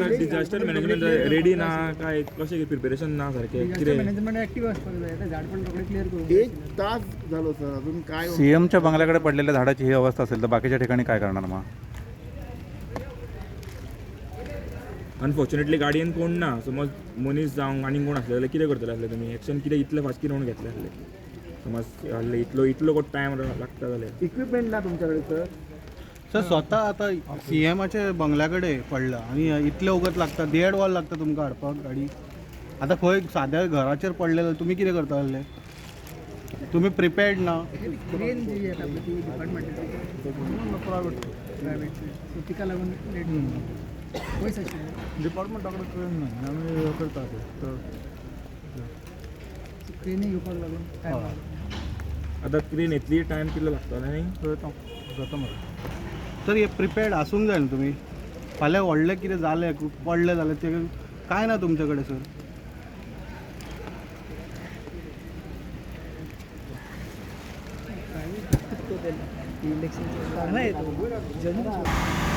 Disaster management ready ना काय कशें प्रिपेरेशन ना सारकें कितें मॅनेजमेंट ऍक्टिव्ह असपाक जाय आता झाड पण सगळे क्लिअर करू 1 तास झालो सर अजून काय सीएमच्या बंगल्याकडे पडलेल्या झाडाची ही अवस्था असेल तर बाकीच्या ठिकाणी काय करणार मग? अनफॉर्च्युनेटली गाडयेन कोण ना समज मनीस जावं आनी कोण आसले जाल्यार कितें करतले आसले तुमी एक्शन कितें इतले फास्ट कितें म्हणून घेतले आसले समज आसले इतलो टायम लागता जाल्यार इक्विपमेंट ना तुमच्याकडे सर सर स्वतः आता सीएमाच्या बंगल्याकडे पडला आणि इतले वगत लागता 1.5 वर लागता तुमकां हाडपाक गाडी आता खंय साद्या घराचेर पडलेलो तुमी कितें करता आसले तुमी प्रिपेर्ड ना क्रेन जी आहे आपली ती डिपार्टमेंट प्रायव्हेट तिका लागून लेट पयस आशिल्ले डिपार्टमेंटाकडे क्रेन नाही आम्ही करतात क्रेनी घेवपाक लागून टायम आतां क्रेन येतली टायम कितलो लागतलो न्ही जाता मरे सर हे प्रिपेर्ड आसूंक जाय न्ही तुमी फाल्यां व्हडलें कितें जालें पडलें जाल्यार ते काय ना तुमचे कडेन सर इलेक्शन चांगला येतो